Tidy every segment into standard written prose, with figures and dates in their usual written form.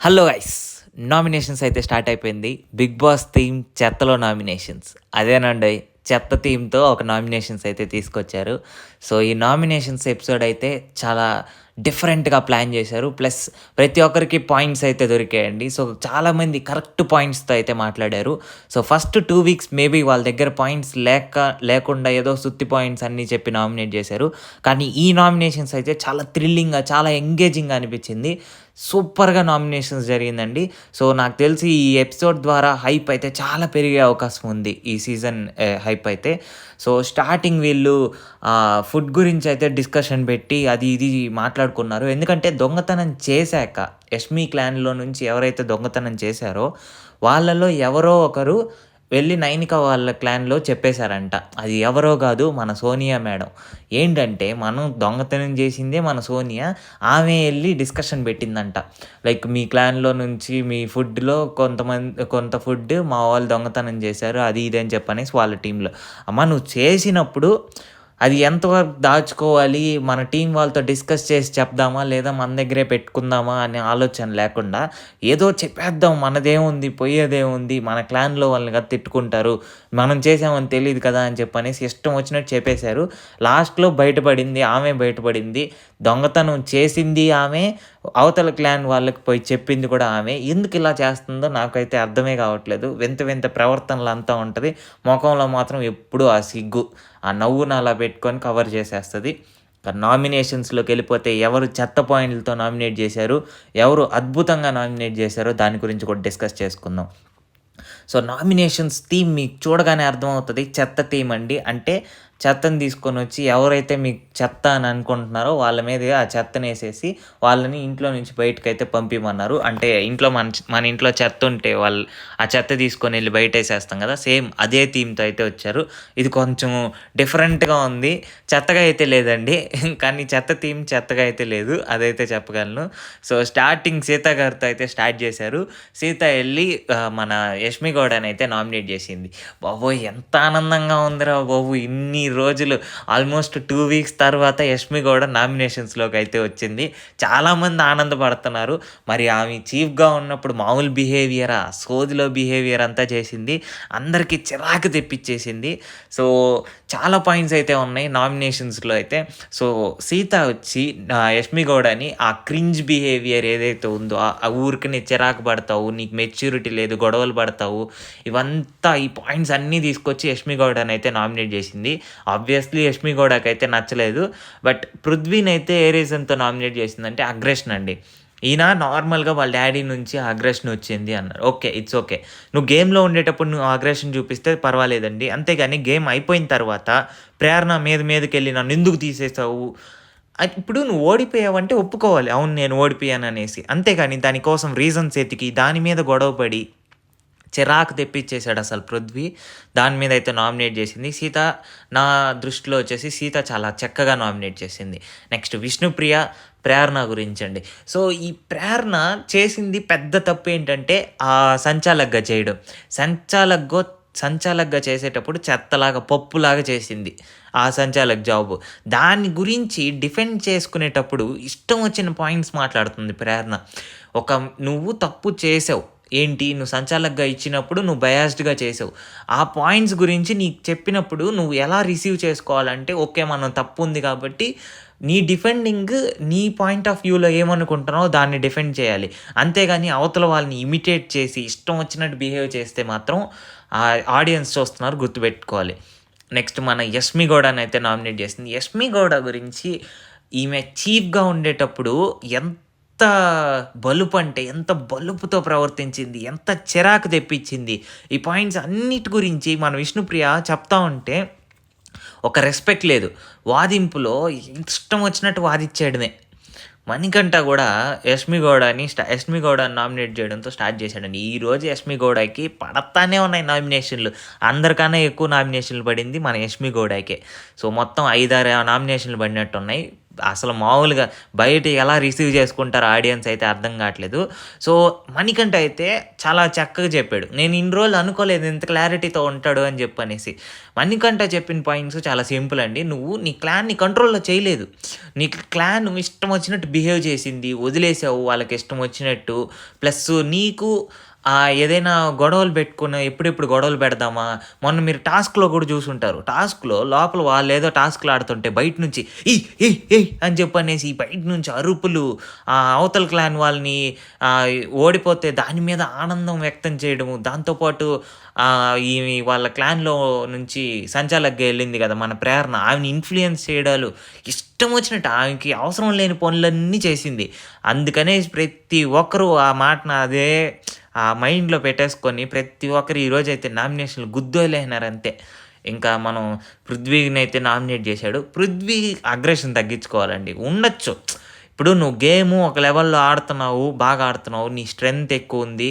Hello guys! Nominations అయితే start అయిపోయింది. 'Bigg Boss' theme చెత్తలో నామినేషన్స్. అదేనండి, చెత్త థీమ్‌తో ఒక నామినేషన్స్ అయితే తీసుకొచ్చారు. సో, ఈ నామినేషన్స్ ఎపిసోడ్ అయితే చాలా డిఫరెంట్‌గా ప్లాన్ చేశారు. ప్లస్ ప్రతి ఒక్కరికి పాయింట్స్ అయితే దొరికాయండి. సో, చాలామంది కరెక్ట్ పాయింట్స్‌తో అయితే మాట్లాడారు. సో, ఫస్ట్ 2 వీక్స్ మేబీ వాళ్ళ దగ్గర పాయింట్స్ లేకుండా ఏదో సుత్తి పాయింట్స్ అన్నీ చెప్పి నామినేట్ చేశారు. కానీ ఈ నామినేషన్స్ అయితే చాలా థ్రిల్లింగ్‌గా, చాలా ఎంగేజింగ్‌గా అనిపించింది. సూపర్‌గా నామినేషన్స్ జరిగిందండి. సో, నాకు తెలిసి ఈ ఎపిసోడ్ ద్వారా హైప్ అయితే చాలా పెరిగే అవకాశం ఉంది. ఈ సీజన్ హైప్ అయితే. సో, స్టార్టింగ్ వీళ్ళు ఫుడ్ గురించి అయితే డిస్కషన్ పెట్టి అది ఇది మాట్లాడుకున్నారు. ఎందుకంటే దొంగతనం చేశాక యష్మి క్లాన్‌లో నుంచి ఎవరైతే దొంగతనం చేశారో వాళ్ళలో ఎవరో ఒకరు వెళ్లి నైనిక వాళ్ళ క్లాన్‌లో చెప్పేసారంట. అది ఎవరో గాదు, మన సోనియా మేడం. ఏంటంటే మనం దొంగతనం చేసిందే మన సోనియా. ఆమె ఎళ్లి డిస్కషన్ పెట్టిందంట. లైక్ మీ క్లాన్‌లో నుంచి మీ ఫుడ్‌లో కొంత ఫుడ్ మా వాళ్ళు దొంగతనం చేశారు. అది ఇది అని చెప్పనేసి వాళ్ళ టీమ్‌లో. అమ్మ నువ్వు చేసినప్పుడు అది ఎంతవరకు దాచుకోవాలి, మన టీమ్ వాళ్ళతో డిస్కస్ చేసి చెప్దామా, లేదా మన దగ్గరే పెట్టుకుందామా అనే ఆలోచన లేకుండా, ఏదో చెప్పేద్దాం మనదేముంది, పోయేదేముంది, మన క్లాన్‌లో వాళ్ళని కదా తిట్టుకుంటారు, మనం చేసామని తెలీదు కదా అని చెప్పనేసి ఇష్టం వచ్చినట్టు చెప్పేశారు. లాస్ట్‌లో బయటపడింది, ఆమె బయటపడింది. దొంగతనం చేసింది ఆమె, అవతల క్లాన్ వాళ్ళకి పోయి చెప్పింది కూడా ఆమె. ఎందుకిలా చేస్తుందో నాకైతే అర్థమే కావట్లేదు. వింత వింత ప్రవర్తనలంతా ఉంటది. మొఖంలో మాత్రం ఎప్పుడూ ఆ సిగ్గు, ఆ నవ్వును అలా పెట్టుకొని కవర్ చేసేస్తది. నామినేషన్స్‌లోకెళ్ళిపోతే ఎవరు చెత్త పాయింట్‌లతో నామినేట్ చేశారు, ఎవరు అద్భుతంగా నామినేట్ చేశారో దాని గురించి కూడా డిస్కస్ చేసుకుందాం. సో, నామినేషన్స్ థీమ్ మీకు చూడగానే అర్థమవుతది. చెత్త థీమ్ అండి. అంటే చెత్తని తీసుకొనొచ్చి ఎవరైతే మీకు చెత్త అని అనుకుంటున్నారో వాళ్ళ మీదగా ఆ చెత్తనేసేసి వాళ్ళని ఇంట్లో నుంచి బయటకైతే పంపియమన్నారు. అంటే మన ఇంట్లో చెత్త ఉంటే ఆ చెత్త తీసుకొనెళ్ళి బయటేసేస్తాం కదా! సేమ్ అదే థీమ్‌తో అయితే వచ్చారు. ఇది కొంచెం డిఫరెంట్‌గా ఉంది. చెత్తగా అయితే లేదండి. కానీ చెత్త థీమ్ చెత్తగా అయితే లేదు. అదైతే చెప్పగలను. సో, స్టార్టింగ్ సీత గారితో అయితే స్టార్ట్ చేశారు. సీత ఎళ్లి మన యష్మి గౌడనైతే నామినేట్ చేసింది. బాబోయ్! ఎంత ఆనందంగా ఉందిరా బాబు! ఇన్ని రోజులు ఆల్మోస్ట్ 2 వీక్స్ తర్వాత యష్మి గౌడ నామినేషన్స్‌లోకైతే వచ్చింది. చాలామంది ఆనందపడుతున్నారు. మరి ఆమె చీఫ్‌గా ఉన్నప్పుడు మామూలు బిహేవియరా? సోదిలో బిహేవియర్ అంతా చేసింది. అందరికి చిరాకు తెప్పిచ్చేసింది. సో, చాలా పాయింట్స్ అయితే ఉన్నాయి నామినేషన్స్‌లో అయితే. సో, సీత వచ్చి యష్మి గౌడని ఆ క్రింజ్ బిహేవియర్ ఏదైతే ఉందో, ఊరికనే చిరాకు పడతావు, నీకు మెచ్యూరిటీ లేదు, గొడవలు పడతావు, ఈ పాయింట్స్ అన్నీ తీసుకొచ్చి యష్మి గౌడనైతే నామినేట్ చేసింది. ఆబ్వియస్లీ యష్మి గౌడకైతే నచ్చలేదు. బట్ పృథ్వీనైతే ఏ రీజన్‌తో నామినేట్ చేసిందంటే అగ్రెషన్ అండి. ఈయన నార్మల్‌గా వాళ్ళ డ్యాడీ నుంచి అగ్రెషన్ వచ్చింది అన్నారు. ఓకే. It's okay. నువ్వు గేమ్‌లో ఉండేటప్పుడు నువ్వు అగ్రెషన్ చూపిస్తే పర్వాలేదండి. అంతేగాని గేమ్ అయిపోయిన తర్వాత ప్రేరణ మీదకెళ్ళి నన్నెందుకు తీసేసావు? ఇప్పుడు నువ్వు ఓడిపోయావంటే ఒప్పుకోవాలి. అవును నేను ఓడిపోయాననేసి. అంతేగాని దాని కోసం రీజన్స్ ఎతికి దాని మీద గొడవ పడి చిరాకు తెప్పిచ్చేసాడసలు పృథ్వీ. దాని మీదయితే నామినేట్ చేసింది. సీత నా దృష్టిలో వచ్చేసి సీత చాలా చక్కగా నామినేట్ చేసింది. నెక్స్ట్ విష్ణుప్రియ, ప్రేరణ గురించండి. సో, ఈ ప్రేరణ చేసింది పెద్ద తప్పేంటంటే సంచాలక్‌గా చేయడం. సంచాలక్‌గా చేసేటప్పుడు చెత్తలాగా, పప్పులాగా చేసింది ఆ సంచాలక్ జాబు. దాని గురించి డిఫెండ్ చేసుకునేటప్పుడు ఇష్టం వచ్చిన పాయింట్స్ మాట్లాడుతుంది ప్రేరణ. నువ్వు తప్పు చేసావు. ఏంటి? నువ్వు సంచాలక్‌గా ఇచ్చినప్పుడు నువ్వు బయాస్డ్‌గా చేసావు. ఆ పాయింట్స్ గురించి నీకు చెప్పినప్పుడు నువ్వు ఎలా రిసీవ్ చేసుకోవాలంటే, ఓకే. మనం తప్పుంది కాబట్టి నీ డిఫెండింగ్ నీ పాయింట్ ఆఫ్ వ్యూలో ఏమనుకుంటున్నావో దాన్ని డిఫెండ్ చేయాలి. అంతేగాని అవతల వాళ్ళని ఇమిటేట్ చేసి ఇష్టం వచ్చినట్టు బిహేవ్ చేస్తే మాత్రం ఆడియన్స్ చూస్తున్నారు, గుర్తుపెట్టుకోవాలి. నెక్స్ట్ మన యష్మి గౌడనైతే నామినేట్ చేసింది. యష్మి గౌడ గురించి ఈమె చీఫ్‌గా ఉండేటప్పుడు ఎంత బలుపంటే ఎంత బలుపుతో ప్రవర్తించింది, ఎంత చిరాకు తెప్పించింది. ఈ పాయింట్స్ అన్నిటి గురించి మన విష్ణుప్రియ చెప్తా ఉంటే ఒక రెస్పెక్ట్ లేదు. వాదింపులో ఇష్టం వచ్చినట్టు వాదిచ్చేయడమే. మణికంఠ కూడా యష్మి గౌడని నామినేట్ చేయడంతో స్టార్ట్ చేశాడండి. ఈరోజు యష్మి గౌడకి పడతానే ఉన్నాయి నామినేషన్‌లు. అందరికన్నా ఎక్కువ నామినేషన్‌లు పడింది మన యష్మి గౌడకే. సో, మొత్తం 5, 6 నామినేషన్‌లు పడినట్టున్నాయి. అసలు మామూలుగా బయట ఎలా రిసీవ్ చేసుకుంటారో ఆడియన్స్ అయితే అర్థం కావట్లేదు. సో, మణికంఠ అయితే చాలా చక్కగా చెప్పాడు. నేను ఇన్ని రోజులు అనుకోలేదు ఇంత క్లారిటీతో ఉంటాడు అని చెప్పనేసి. మణికంఠ చెప్పిన పాయింట్స్ చాలా సింపుల్ అండి. నువ్వు నీ క్లాన్‌ని కంట్రోల్‌లో చేయలేదు. నీ క్లాన్ ఇష్టం వచ్చినట్టు బిహేవ్ చేసింది. వదిలేసావు వాళ్ళకి ఇష్టం వచ్చినట్టు. ప్లస్ నీకు ఏదైనా గొడవలు పెట్టుకుని ఎప్పుడెప్పుడు గొడవలు పెడదామా? మొన్న మీరు టాస్క్‌లో కూడా చూసుంటారు. టాస్క్‌లో లోపల వాళ్ళేదో టాస్క్‌లు ఆడుతుంటే బయట నుంచి ఏయ్! ఏయ్! ఏయ్! అని చెప్పనేసి బయట నుంచి అరుపులు, అవతల క్లాన్ వాళ్ళని ఓడిపోతే దాని మీద ఆనందం వ్యక్తం చేయడము. దాంతో పాటు ఈమె వాళ్ళ క్లాన్‌లో నుంచి సంచాలక్‌గా ఎళ్ళింది కదా! మన ప్రేరణ. ఆమెని ఇన్‌ఫ్లూయెన్స్ చేయడాలు ఇష్టం వచ్చినట్టు ఆమెకి అవసరం లేని పనులన్నీ చేసింది. అందుకనేసి ప్రతి ఒక్కరు ఆ మాటన అదే మైండ్‌లో పెట్టేసుకొని ప్రతి ఒక్కరు ఈరోజైతే నామినేషన్‌లు గుద్దొలేసినారంతే. ఇంకా మనం పృథ్వీనైతే నామినేట్ చేశాడు. పృథ్వీ అగ్రెషన్ తగ్గించుకోవాలండి. ఉండొచ్చు. ఇప్పుడు నువ్వు గేము ఒక లెవెల్‌లో ఆడుతున్నావు, బాగా ఆడుతున్నావు, నీ స్ట్రెంత్ ఎక్కువుంది.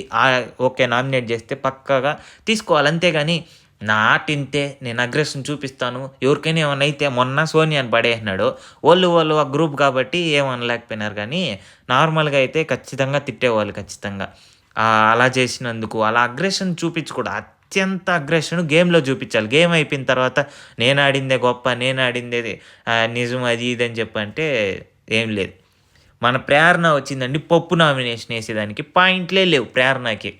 ఓకే. నామినేట్ చేస్తే పక్కాగా తీసుకోవాలి. అంతేగాని నా ఆట ఇంతే, నేను అగ్రెషన్ చూపిస్తాను, ఎవరికైనా ఏమన్నా అయితే మొన్న సోనియాని పడేసినాడు. వాళ్ళు ఆ గ్రూప్ కాబట్టి ఏమనలేకపోయినారు కానీ, నార్మల్‌గా అయితే ఖచ్చితంగా తిట్టేవాళ్ళు ఖచ్చితంగా. అలా చేసినందుకు అలా అగ్రెషన్ చూపించకూడదు. అత్యంత అగ్రెషన్ గేమ్‌లో చూపించాలి. గేమ్ అయిపోయిన తర్వాత నేను ఆడిందే గొప్ప, నేను ఆడిందే నిజం అది ఇది అని చెప్పంటే ఏం లేదు. మన ప్రేరణ వచ్చిందండి పప్పు నామినేషన్ ఏసేదానికి. పాయింట్లే లేవు ప్రేరణకి.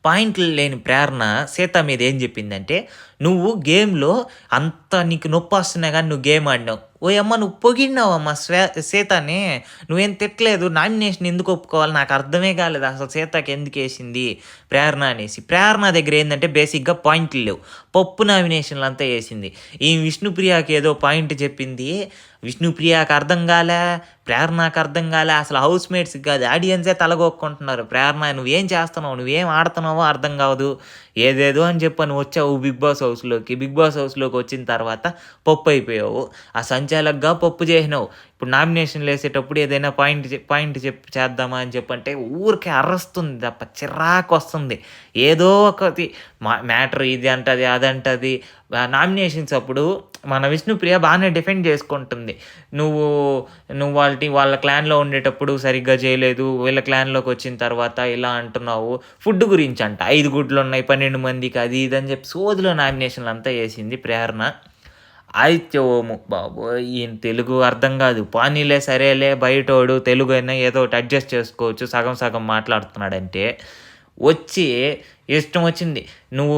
పాయింట్లు లేని ప్రేరణ సీత మీద ఏం చెప్పిందంటే, "నువ్వు గేమ్‌లో అంత నీకు నొప్పొస్తున్నా గాని నువ్వు గేమ్ ఆడినావు. ఓయమ్మ నువ్వు పొగిడినావమ్మ సీతని. నువ్వేం తిట్టలేదు. నామినేషన్ ఎందుకు ఒప్పుకోవాలి? నాకు అర్థమే కాలేదు అసలు సీతకి ఎందుకేసింది ప్రేరణ అనేసి." ప్రేరణ దగ్గర ఏందంటే బేసిక్‌గా పాయింట్లు లేవు. పప్పు నామినేషన్‌లంతా ఏసింది. ఈ విష్ణుప్రియకి ఏదో పాయింట్ చెప్పింది. విష్ణుప్రియకి అర్థం కాలే, ప్రేరణకి అర్థం కాలే. అసలు హౌస్‌మేట్స్‌కి కాదు ఆడియన్సే తలగొక్కుంటున్నారు. "ప్రేరణ నువ్వేం చేస్తున్నావు? నువ్వేం ఆడుతున్నావో అర్థం కాదు. ఏదేదో అని చెప్పని వచ్చావు బిగ్ బాస్ హౌస్‌లోకి. బిగ్ బాస్ హౌస్‌లోకి వచ్చిన తర్వాత పప్పు అయిపోయావు. ఆ సంచాలక్‌గా పప్పు చేసినావు. ఇప్పుడు నామినేషన్‌లేసేటప్పుడు ఏదైనా పాయింట్ చెప్పి చేద్దామా అని చెప్పంటే ఊరికే అరస్తుంది తప్ప చిరాకొస్తుంది. ఏదో ఒకటి మ్యాటర్ ఇది అంటది, అదంటది. నామినేషన్స్ అప్పుడు మన విష్ణుప్రియ బానే డిఫెండ్ చేసుకుంటుంది. నువ్వు వాళ్ళ క్లాన్‌లో ఉండేటప్పుడు సరిగ్గా చేయలేదు. వీళ్ళ క్లాన్‌లోకి వచ్చిన తర్వాత ఇలా అంటున్నావు. ఫుడ్ గురించంట. 5 గుడ్లున్నాయి 12 మందికి అది ఇది అని చెప్పి సోదిలో నామినేషన్‌లంతా ఏసింది ప్రేరణ. ఆదిత్య ఓము బాబోయ్! ఈయన తెలుగు అర్థం కాదు. పోనీలే సరేలే బయటోడు తెలుగైనా ఏదో ఒకటి అడ్జస్ట్ చేసుకోవచ్చు. సగం సగం మాట్లాడుతున్నాడంటే, వచ్చి ఇష్టం వచ్చింది. నువ్వు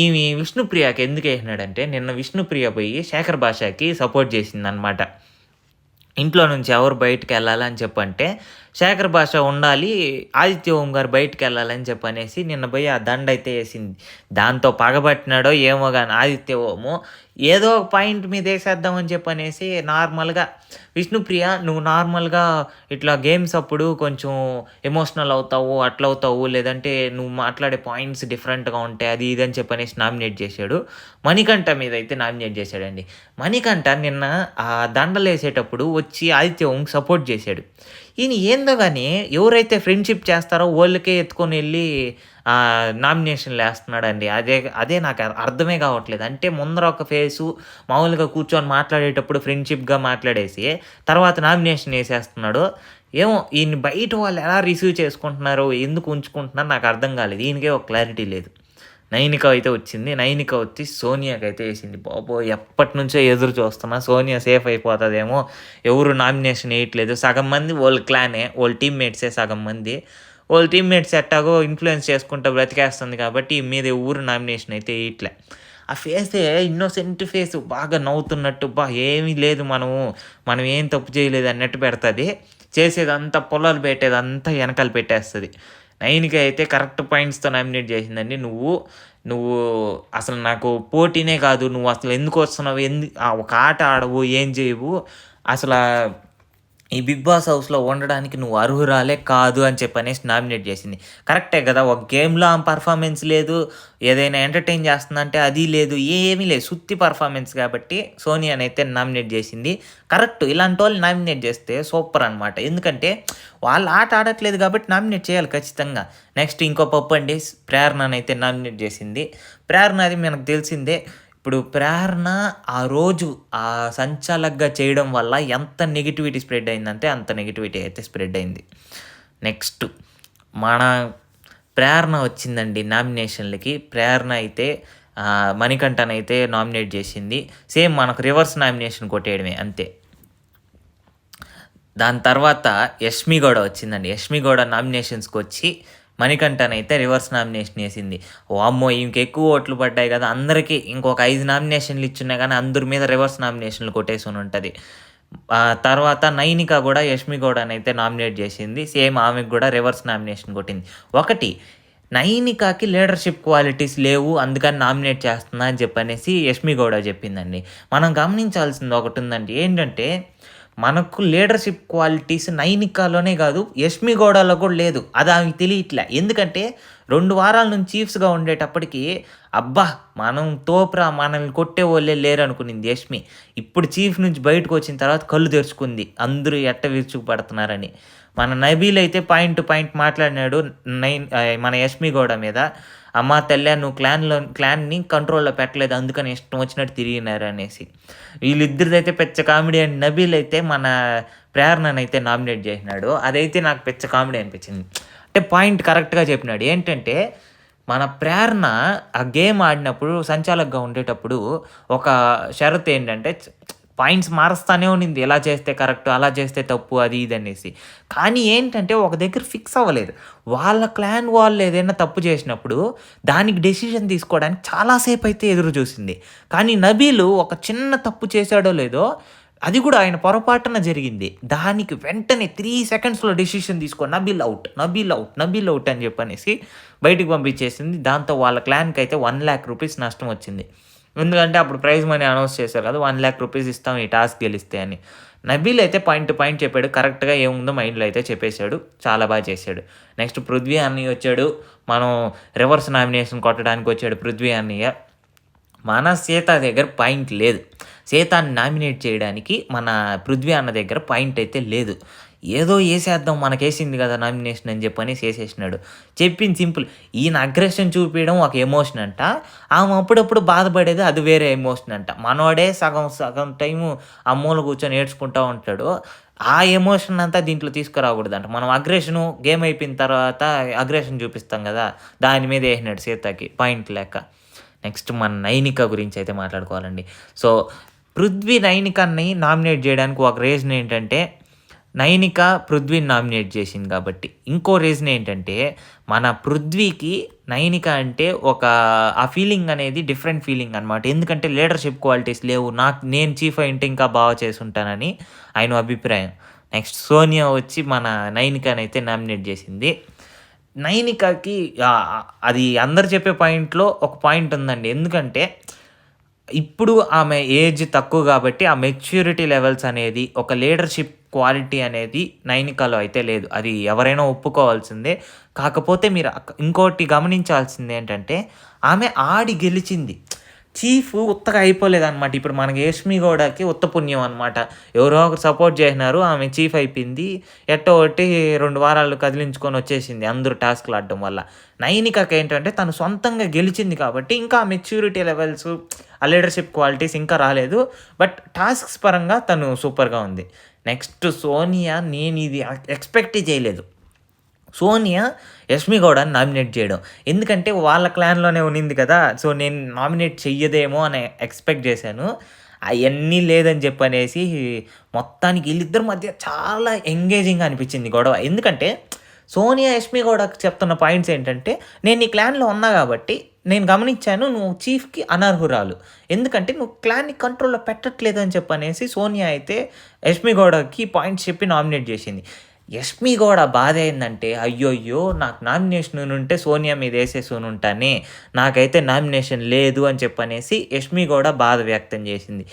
ఈమె విష్ణుప్రియకి ఎందుకేసినాడంటే, నిన్న విష్ణుప్రియ పోయి శేఖర్ భాషకి సపోర్ట్ చేసిందనమాట. ఇంట్లో నుంచి ఎవరు బయటికెళ్ళాలని చెప్పంటే, శేఖర్ భాష ఉండాలి, ఆదిత్య ఓం గారు బయటికెళ్ళాలని చెప్పనేసి నిన్న పోయి ఆ దండయితే ఏసింది. దాంతో పగబట్టినాడో ఏమో గాని ఆదిత్య ఓము ఏదో ఒక పాయింట్ మీద ఏసేద్దామని చెప్పనేసి నార్మల్‌గా విష్ణుప్రియ నువ్వు నార్మల్‌గా ఇట్లా గేమ్స్ అప్పుడు కొంచెం ఎమోషనల్ అవుతావు, అట్లవుతావు, లేదంటే నువ్వు మాట్లాడే పాయింట్స్ డిఫరెంట్‌గా ఉంటాయి. అది ఇది అని చెప్పనేసి నామినేట్ చేశాడు. మణికంఠ మీదయితే నామినేట్ చేశాడండి. మణికంఠ నిన్న దండలేసేటప్పుడు వచ్చి ఆదిత్య ఓంకి సపోర్ట్ చేశాడు. ఈయన ఏందో గాని ఎవరైతే ఫ్రెండ్‌షిప్ చేస్తారో వోళ్ళకే ఎత్తుకొనెళ్ళి నామినేషన్‌లేస్తన్నాడండి. అదే నాకు అర్థమే కావట్లేదు. అంటే ముందర ఒక ఫేసు మామూలుగా కూర్చొని మాట్లాడేటప్పుడు ఫ్రెండ్‌షిప్‌గా మాట్లాడేసి, తర్వాత నామినేషన్ ఏసేస్తున్నాడు. ఏమో ఈయన్ని బయట వాళ్ళు ఎలా రిసీవ్ చేసుకుంటున్నారో, ఎందుకు ఉంచుకుంటున్నారో నాకు అర్థం కాలేదు. ఈయనకే ఒక క్లారిటీ లేదు. నైనిక అయితే వచ్చింది. నైనిక వచ్చి సోనియాకైతే ఏసింది. బాబోయ్! ఎప్పటినుంచో ఎదురు చూస్తున్నా. సోనియా సేఫ్ అయిపోతదేమో, ఎవరు నామినేషన్ ఏయట్లేదు. సగం మంది వాళ్ళ క్లానే, వాళ్ళ టీమ్‌మేట్సే సగం మంది. వాళ్ళ టీమ్‌మేట్స్ ఎట్టాగో ఇన్‌ఫ్లూయెన్స్ చేసుకుంటా బ్రతికేస్తుంది కాబట్టి ఈమె మీద ఎవరు నామినేషన్ అయితే ఏయట్లే. ఆ ఫేసే ఇన్నోసెంట్ ఫేసు బాగా నవ్వుతున్నట్టు, ఏమీ లేదు మనం ఏం తప్పు చేయలేదు అన్నట్టు పెడతది. చేసేదంతా పొలాలు పెట్టేదంతా ఎనకాల పెట్టేస్తది. నైన్‌కి అయితే కరెక్ట్ పాయింట్స్‌తో నామినేట్ చేసిందండి. నువ్వు అసలు నాకు పోటీనే కాదు. నువ్వు అసలు ఎందుకొస్తున్నావు? ఒక ఆట ఆడవు, ఏం చేయవు. అసలా ఈ 'బిగ్ బాస్' హౌస్‌లో ఉండడానికి నువ్వు అర్హురాలే కాదు అని చెప్పనేసి నామినేట్ చేసింది. కరెక్టే గదా! ఒక గేమ్‌లో ఆమె పెర్ఫార్మెన్స్ లేదు. ఏదైనా ఎంటర్‌టైన్ చేస్తుందంటే అది లేదు. ఏమీ లేదు. సుత్తి పెర్ఫార్మెన్స్ కాబట్టి సోనియానైతే నామినేట్ చేసింది. కరెక్ట్. ఇలాంటోళ్ళని నామినేట్ చేస్తే సూపర్ అనమాట. ఎందుకంటే వాళ్ళు ఆట ఆడట్లేదు కాబట్టి నామినేట్ చేయాలి ఖచ్చితంగా. నెక్స్ట్ ఇంకో పప్పండి ప్రేరణనైతే నామినేట్ చేసింది. ప్రేరణ అది మనకు తెలిసిందే. ఇప్పుడు ప్రేరణ ఆ రోజు సంచాలకుగా చేయడం వల్ల ఎంత నెగటివిటీ స్ప్రెడ్ అయిందంటే అంత నెగటివిటీ అయితే స్ప్రెడ్ అయింది. నెక్స్ట్ మన ప్రేరణ వచ్చిందండి నామినేషన్‌లకి. ప్రేరణ అయితే మణికంఠనైతే నామినేట్ చేసింది. సేమ్ మనకు రివర్స్ నామినేషన్ కొట్టేయడమే అంతే. దాని తర్వాత యష్మి గౌడ వచ్చిందండి. యష్మి గౌడ నామినేషన్స్‌కొచ్చి మణికంఠనైతే రివర్స్ నామినేషన్ ఏసింది. వామ్మో! ఇంకెక్కువ ఓట్లు పడ్డాయి కదా! అందరికి ఇంకొక 5 నామినేషన్‌లు ఇచ్చున్నా గానీ అందరి మీద రివర్స్ నామినేషన్‌లు కొట్టేసునుంటది. తర్వాత నైనిక గూడా యష్మి గౌడనైతే నామినేట్ చేసింది. సేమ్ ఆమెకు గూడా రివర్స్ నామినేషన్ కొట్టింది. ఒకటి నైనికకి లీడర్‌షిప్ క్వాలిటీస్ లేవు. అందుకని నామినేట్ చేస్తున్నా అని చెప్పనేసి యష్మి గౌడ చెప్పిందండి. మనం గమనించాల్సింది ఒకటుందండి. ఏంటంటే మనకు లీడర్‌షిప్ క్వాలిటీస్ నైనికాలోనే గాదు, యష్మి గౌడలో కూడా లేదు. అది ఆమెకి తెలియట్లే. ఎందుకంటే 2 వారాల నుంచి చీఫ్స్‌గా ఉండేటప్పటికి అబ్బా! మనం తోపురా మనల్ని కొట్టేవోళ్ళే లేరనుకునింది యష్మి. ఇప్పుడు చీఫ్ నుంచి బయటకొచ్చిన తర్వాత కళ్ళు తెరుచుకుంది. అందరూ ఎట్ట విరుచుకుపడుతున్నారని. మన నబీల్ అయితే పాయింట్ టు పాయింట్ మాట్లాడినాడు మన యష్మి గౌడ మీద. అమ్మా తల్లే నువ్వు క్లాన్‌ని కంట్రోల్‌లో పెట్టలేదు. అందుకని ఇష్టం వచ్చినట్టు తిరిగినారు అనేసి. వీళ్ళిద్దరిదైతే పెద్ద కామెడీ అండి. నబీల్ అయితే మన ప్రేరణనైతే నామినేట్ చేసినాడు. అదైతే నాకు పెద్ద కామెడీ అనిపించింది. అంటే పాయింట్ కరెక్ట్‌గా చెప్పినాడు. ఏంటంటే మన ప్రేరణ ఆ గేమ్ ఆడినప్పుడు సంచాలకుగా ఉండేటప్పుడు ఒక షరతు ఏంటంటే పాయింట్స్ మారుస్తానే ఉన్నింది. ఇలా చేస్తే కరెక్ట్, అలా చేస్తే తప్పు అది ఇది అనేసి. కానీ ఏంటంటే ఒక దగ్గర ఫిక్స్ అవ్వలేదు. వాళ్ళ క్లాన్ వాళ్ళు ఏదైనా తప్పు చేసినప్పుడు దానికి డెసిషన్ తీసుకోవడానికి చాలా సేపు అయితే ఎదురు చూసింది. కానీ నబీలు ఒక చిన్న తప్పు చేశాడో లేదో అది కూడా ఆయన పొరపాటున జరిగింది. దానికి వెంటనే 3 సెకండ్స్‌లో డెసిషన్ తీసుకొని Nabeel out, Nabeel out, Nabeel out అని చెప్పనేసి బయటికి పంపించేసింది. దాంతో వాళ్ళ క్లాన్‌కైతే 1,00,000 రూపీస్ నష్టం వచ్చింది. ఎందుకంటే అప్పుడు ప్రైజ్ మనీ అనౌన్స్ చేశారు కదా! 1,00,000 రూపీస్ ఇస్తాం ఈ టాస్క్ గెలిస్తే అని. నబీల్ అయితే పాయింట్ టు పాయింట్ చెప్పాడు. కరెక్ట్‌గా ఏముందో మైండ్‌లో అయితే చెప్పేశాడు. చాలా బాగా చేశాడు. నెక్స్ట్ పృథ్వీ అన్నయ్య వచ్చాడు. మనం రివర్స్ నామినేషన్ కొట్టడానికి వచ్చాడు పృథ్వీ అన్నయ్య. మన సీత దగ్గర పాయింట్ లేదు. సీతని నామినేట్ చేయడానికి మన పృథ్వీ అన్న దగ్గర పాయింట్ అయితే లేదు. ఏదో ఏసేద్దాం మనకేసింది కదా నామినేషన్ అని చెప్పనేసి ఏసేసినాడు. చెప్పింది సింపుల్. ఈయన అగ్రెషన్ చూపియడం ఒక ఎమోషన్ అంట. ఆమె అప్పుడప్పుడు బాధపడేది అది వేరే ఎమోషన్ అంట. మనోడే సగం టైము ఆ మూల కూర్చొని ఏడ్చుకుంటా ఉంటాడు. ఆ ఎమోషన్ అంతా దీంట్లో తీసుకురాకూడదంట. మనం అగ్రెషను గేమ్ అయిపోయిన తర్వాత అగ్రెషన్ చూపిస్తాం కదా! దాని మీద ఏసినాడు సీతకి పాయింట్ లెక్క. నెక్స్ట్ మన నైనిక గురించి అయితే మాట్లాడుకోవాలండి. సో పృథ్వీ నైనికని నామినేట్ చేయడానికి ఒక రీజన్ ఏంటంటే నైనిక పృథ్వీని నామినేట్ చేసింది కాబట్టి. ఇంకో రీజన్ ఏంటంటే మన పృథ్వీకి నైనిక అంటే ఆ ఫీలింగ్ అనేది డిఫరెంట్ ఫీలింగ్ అనమాట. ఎందుకంటే లీడర్‌షిప్ క్వాలిటీస్ లేవు. నేను చీఫ్ అయ్యుంటే ఇంకా బాగా చేసుంటానని ఆయన అభిప్రాయం. నెక్స్ట్ సోనియా వచ్చి మన నైనికనైతే నామినేట్ చేసింది. నైనికకి అది అందరు చెప్పే పాయింట్‌లో ఒక పాయింట్ ఉందండి. ఎందుకంటే ఇప్పుడు ఆమె ఏజ్ తక్కువ కాబట్టి ఆ మెచ్యూరిటీ లెవెల్స్ అనేది ఒక లీడర్‌షిప్ క్వాలిటీ అనేది నైనికలో అయితే లేదు. అది ఎవరైనా ఒప్పుకోవాల్సిందే. కాకపోతే మీరు ఇంకోటి గమనించాల్సింది ఏంటంటే ఆమె ఆడి గెలిచింది. చీఫ్ ఉత్తగా అయిపోలేదనమాట. ఇప్పుడు మనకి యష్మి గౌడకి ఉత్త పుణ్యం అనమాట. ఎవరో ఒకరు సపోర్ట్ చేసినారు. ఆమె చీఫ్ అయిపోయింది. ఎట్టో ఒకటి 2 వారాలు కదిలించుకొని వచ్చేసింది అందరూ టాస్క్‌లు ఆడడం వల్ల. నైనికకి ఏంటంటే తను సొంతంగా గెలిచింది కాబట్టి ఇంకా మెచ్యూరిటీ లెవెల్స్, ఆ లీడర్‌షిప్ క్వాలిటీస్ ఇంకా రాలేదు. బట్ టాస్క్స్ పరంగా తను సూపర్‌గా ఉంది. నెక్స్ట్ సోనియా నేనిది ఎక్స్‌పెక్టే చేయలేదు. సోనియా యష్మి గౌడని నామినేట్ చేయడం. ఎందుకంటే వాళ్ళ క్లాన్‌లోనే ఉన్నింది కదా! సో నేను నామినేట్ చెయ్యదేమో అని ఎక్స్‌పెక్ట్ చేశాను. అయన్నీ లేదని చెప్పనేసి మొత్తానికి ఈళ్ళిద్దరి మధ్య చాలా ఎంగేజింగ్‌గా అనిపించింది గొడవ. ఎందుకంటే సోనియా యష్మి గౌడకి చెప్తున్న పాయింట్స్ ఏంటంటే నేను నీ క్లాన్‌లో ఉన్నా కాబట్టి నేను గమనించాను నువ్వు చీఫ్‌కి అనర్హురాలు. ఎందుకంటే నువ్వు క్లాన్‌ని కంట్రోల్‌లో పెట్టట్లేదు అని చెప్పనేసి సోనియా అయితే యష్మి గౌడకి పాయింట్స్ చెప్పి నామినేట్ చేసింది. యష్మి గౌడ బాధ ఏందంటే అయ్యయ్యో! నాకు నామినేషన్ ఉంటే సోనియా మీద ఏసేసునుంటానే. నాకైతే నామినేషన్ లేదు అని చెప్పనేసి యష్మి గౌడ బాధ వ్యక్తం చేసింది.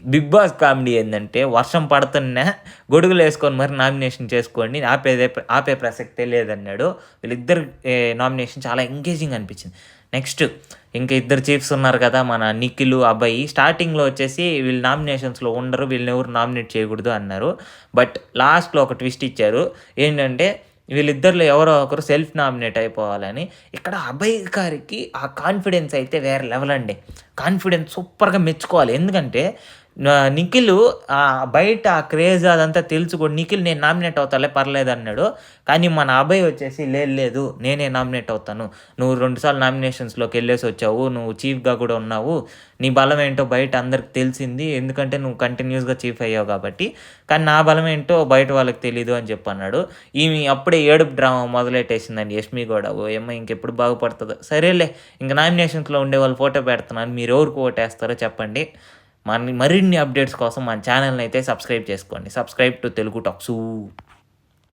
బిగ్ బాస్ కామెడీ ఏందంటే వర్షం పడుతున్నా గొడుగులేసుకొని మరి నామినేషన్ చేసుకోండి. ఆపే ప్రసక్తే లేదన్నాడు. వీళ్ళిద్దరి నామినేషన్ చాలా ఎంగేజింగ్ అనిపించింది. నెక్స్ట్ ఇంకా ఇద్దరు చీఫ్స్ ఉన్నారు కదా! మన నిఖిల్, అభయ్. స్టార్టింగ్‌లో వచ్చేసి వీళ్ళు నామినేషన్స్‌లో ఉండరు. వీళ్ళని ఎవరు నామినేట్ చేయకూడదు అన్నారు. బట్ లాస్ట్‌లో ఒక ట్విస్ట్ ఇచ్చారు. ఏంటంటే వీళ్ళిద్దరిలో ఎవరో ఒకరు సెల్ఫ్ నామినేట్ అయిపోవాలని. ఇక్కడ అభయ్ గారికి ఆ కాన్ఫిడెన్స్ అయితే వేరే లెవెల్ అండి. కాన్ఫిడెన్స్ సూపర్‌గా మెచ్చుకోవాలి. ఎందుకంటే నిఖిల్ బయట ఆ క్రేజ్ అదంతా తెలుసు కూడా నిఖిల్ నేను నామినేట్ అవుతాలే పర్లేదన్నాడు. కానీ మన అభయ్ వచ్చేసి లేదు లేదు నేనే నామినేట్ అవుతాను. నువ్వు 2 సార్లు నామినేషన్స్‌లోకెళ్ళేసొచ్చావు. నువ్వు చీఫ్‌గా కూడా ఉన్నావు. నీ బలం ఏంటో బయట అందరికి తెలిసింది. ఎందుకంటే నువ్వు కంటిన్యూయస్‌గా చీఫ్ అయ్యావు కాబట్టి. కానీ నా బలం ఏంటో బయట వాళ్ళకి తెలీదు అని చెప్పన్నాడు. ఈమె అప్పుడే ఏడుపు డ్రామా మొదలెట్టేసిందండి యష్మి గూడా. ఓయమ్మ ఇంకెప్పుడు బాగుపడతదో. సరేలే ఇంక నామినేషన్స్‌లో ఉండేవాళ్ళు ఫోటో పెడుతున్నాను. మీరెవరికి ఓటేస్తారో చెప్పండి. మరిన్ని అప్డేట్స్ కోసం మన ఛానెల్‌ని అయితే సబ్స్క్రైబ్ చేసుకోండి. Subscribe to Telugu tax.